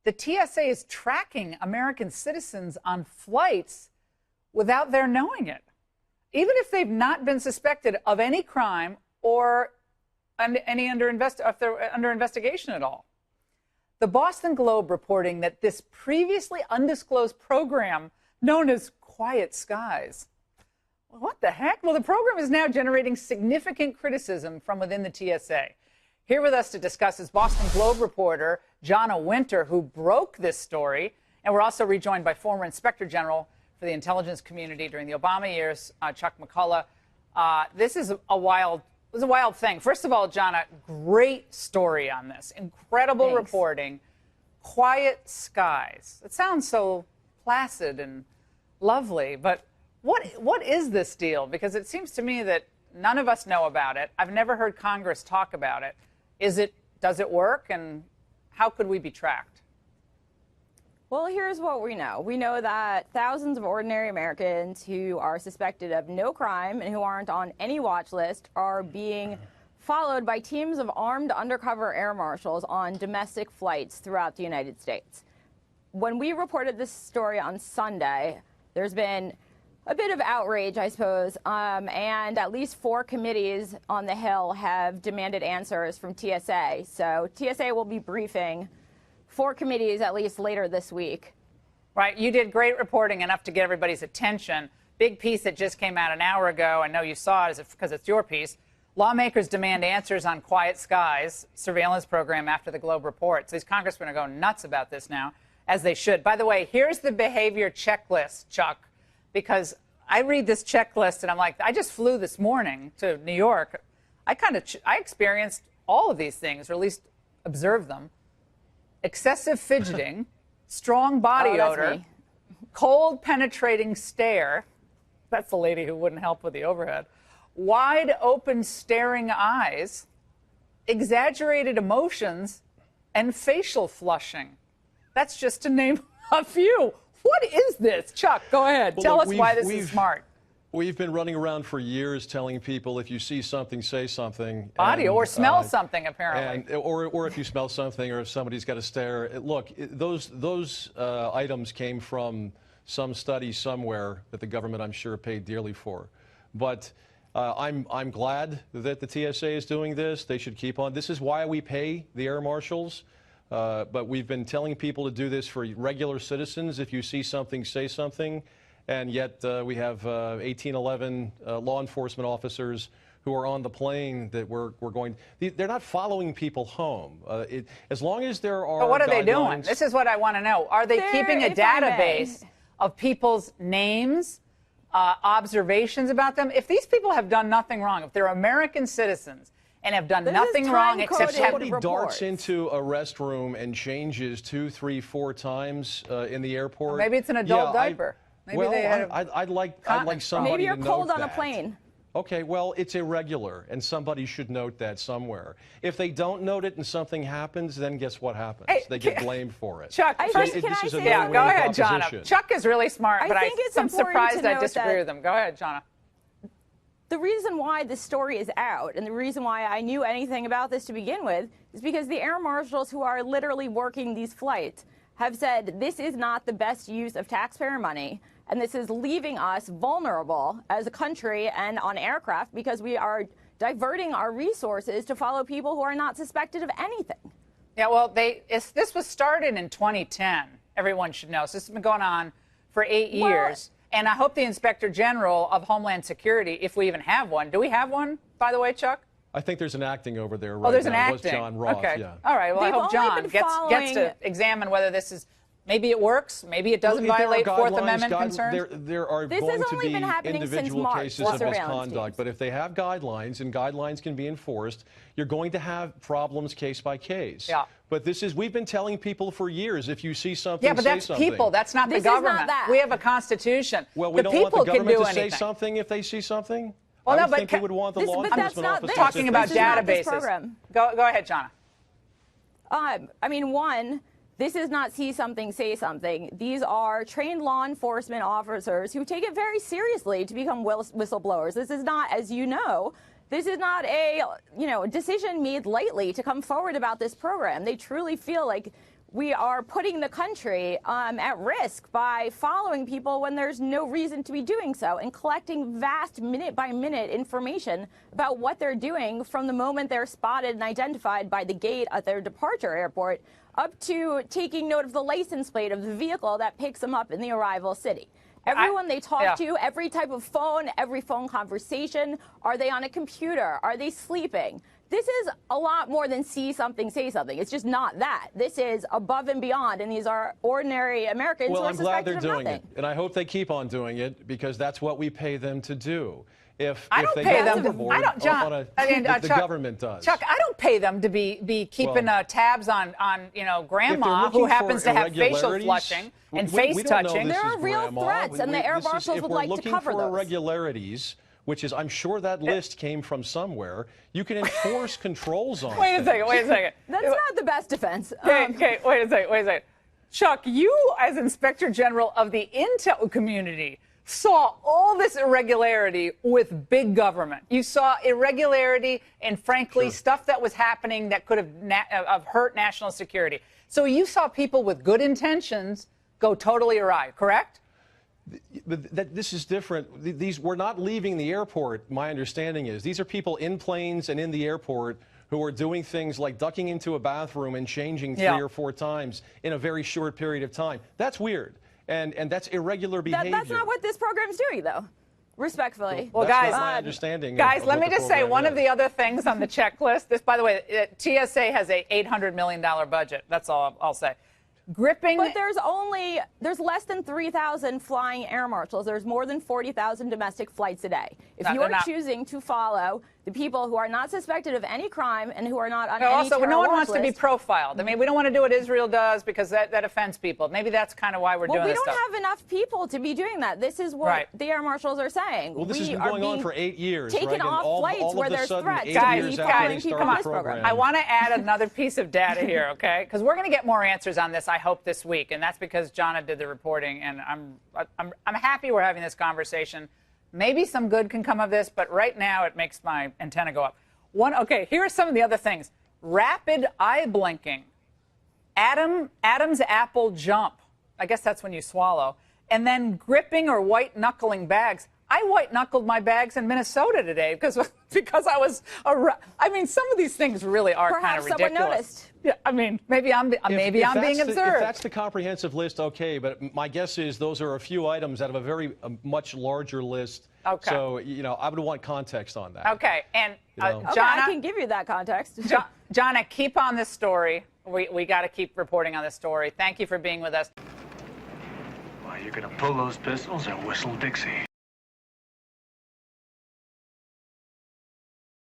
the TSA is tracking American citizens on flights without their knowing it, even if they've not been suspected of any crime or if they're under investigation at all. The Boston Globe reporting that this previously undisclosed program known as Quiet Skies. What the heck? Well, the program is now generating significant criticism from within the TSA. Here with us to discuss is Boston Globe reporter Jonna Winter, who broke this story. And we're also rejoined by former Inspector General for the intelligence community during the Obama years, Chuck McCullough. This is a wild thing. First of all, Jonna, great story on this. Incredible Thanks. Reporting. Quiet Skies. It sounds so placid and lovely, but what is this deal? Because it seems to me that none of us know about it. I've never heard Congress talk about it. Does it work, and how could we be tracked? Well, here's what we know. We know that thousands of ordinary Americans who are suspected of no crime and who aren't on any watch list are being followed by teams of armed undercover air marshals on domestic flights throughout the United States. When we reported this story on Sunday, there's been a bit of outrage, I suppose, and at least 4 committees on the Hill have demanded answers from TSA. So TSA will be briefing 4 committees at least later this week. Right. You did great reporting, enough to get everybody's attention. Big piece that just came out an hour ago. I know you saw it because it's your piece. Lawmakers demand answers on Quiet Skies surveillance program after the Globe reports. These congressmen are going nuts about this now, as they should. By the way, here's the behavior checklist, Chuck, because I read this checklist and I'm like, I just flew this morning to New York. I experienced all of these things, or at least observed them. Excessive fidgeting, strong body odor, me. cold penetrating stare. That's the lady who wouldn't help with the overhead. Wide open staring eyes, exaggerated emotions, and facial flushing. That's just to name a few. What is this? Chuck, go ahead. Well, Tell look, us why this is smart. We've been running around for years telling people if you see something, say something. Body or smell something, apparently. Or if you smell something, or if somebody's got to stare. Look, those items came from some study somewhere that the government, I'm sure, paid dearly for. But I'm glad that the TSA is doing this. They should keep on. This is why we pay the air marshals. But we've been telling people to do this for regular citizens. If you see something, say something. And yet we have 1811 law enforcement officers who are on the plane that we're going. They're not following people home. As long as there are. But what are they doing? guidelines- This is what I want to know. Are they keeping a if I may. database of people's names, observations about them? If these people have done nothing wrong, if they're American citizens and have done This nothing is wrong except time-coded have Somebody darts reports. into a restroom and changes 2, 3, 4 times in the airport. maybe it's an adult Yeah, diaper. Maybe well, they had I'd like somebody Maybe you're to cold note on a that. plane. Okay, well, it's irregular, and somebody should note that somewhere. If they don't note it and something happens, then guess what happens? Hey, They get blamed for it. Chuck, I first, think- can I This is a say yeah, something? go no-brainer ahead, Jonna. proposition. Chuck is really smart, I but think it's I'm important surprised to I note disagree that- with him. Go ahead, Jonna. The reason why this story is out and the reason why I knew anything about this to begin with is because the air marshals who are literally working these flights have said this is not the best use of taxpayer money, and this is leaving us vulnerable as a country and on aircraft because we are diverting our resources to follow people who are not suspected of anything. Yeah, well, this was started in 2010. Everyone should know. So this has been going on for 8 years. And I hope the Inspector General of Homeland Security, if we even have one, do we have one, by the way, Chuck? I think there's an acting over there right now. Oh, there's an It was acting. John Roth, okay. yeah. All right. Well, They've I hope only John been gets to examine whether this is, maybe it works, maybe it doesn't Look, if there are violate Fourth guidelines, Amendment concerns. There are This going has to only be been happening since individual March, cases the of surveillance misconduct, teams. but if they have guidelines and guidelines can be enforced, you're going to have problems case by case. Yeah. But we've been telling people for years, if you see something, Yeah, but say that's something. people. That's not This the is not government. that. We have a constitution. Well, we the don't people want the can government do to anything. say something if they see something. Well, I no, would but think they would want the this- law but that's enforcement not officers this. to Talking say about This is not this databases. program. Go ahead, Jonna. I mean, one, this is not see something, say something. These are trained law enforcement officers who take it very seriously to become whistleblowers. This is not, as you know, this is not a decision made lightly to come forward about this program. They truly feel like we are putting the country at risk by following people when there's no reason to be doing so, and collecting vast minute-by-minute information about what they're doing from the moment they're spotted and identified by the gate at their departure airport up to taking note of the license plate of the vehicle that picks them up in the arrival city. Everyone they talk to, every type of phone, every phone conversation, are they on a computer? Are they sleeping? This is a lot more than see something, say something. It's just not that. This is above and beyond, and these are ordinary Americans who are suspected of nothing. Well, I'm glad they're doing it, and I hope they keep on doing it, because that's what we pay them to do. I don't pay them. I don't, John. The Chuck, government does. Chuck, I don't pay them to be keeping tabs on grandma who happens to have facial flushing and face touching. There are real threats, and the air marshals would like to cover those. If we're looking for irregularities, which is, I'm sure that list came from somewhere, you can enforce controls on. Wait a second. That's not the best defense. Okay, wait a second. Chuck, you as Inspector General of the Intel community saw all this irregularity with big government. You saw irregularity and, frankly, stuff that was happening that could have hurt national security. So you saw people with good intentions go totally awry, correct? But this is different. We're not leaving the airport, my understanding is. These are people in planes and in the airport who are doing things like ducking into a bathroom and changing 3 or 4 times in a very short period of time. That's weird. And that's irregular behavior. That's not what this program's doing, though. Respectfully. Well, that's my understanding. Guys, let me just say one of the other things on the checklist. This, by the way, TSA has a $800 million budget. That's all I'll say. Gripping. But there's less than 3,000 flying air marshals. There's more than 40,000 domestic flights a day. If you are choosing to follow the people who are not suspected of any crime and who are not on any terror no one watch wants to be profiled. I mean, we don't want to do what Israel does because that offends people. Maybe that's kind of why we're doing this stuff. Well, we don't have enough people to be doing that. This is what the air marshals are saying. Well, this has been going on for 8 years, taken off flights where there's threats. Guys, come on. I want to add another piece of data here, okay? Because we're going to get more answers on this, I hope, this week, and that's because Jonna did the reporting, and I'm happy we're having this conversation. Maybe some good can come of this, but right now it makes my antenna go up. Okay, here are some of the other things. Rapid eye blinking. Adam's apple jump. I guess that's when you swallow. And then gripping or white knuckling bags. I white knuckled my bags in Minnesota today because I was. I mean, some of these things really are kind of ridiculous. Perhaps someone noticed. Yeah, I mean, maybe I'm being observed. If that's the comprehensive list, okay. But my guess is those are a few items out of a much larger list. Okay. So I would want context on that. Okay, and Jonna, I can give you that context. Jonna, keep on this story. We got to keep reporting on this story. Thank you for being with us. Well, you're gonna pull those pistols or whistle Dixie.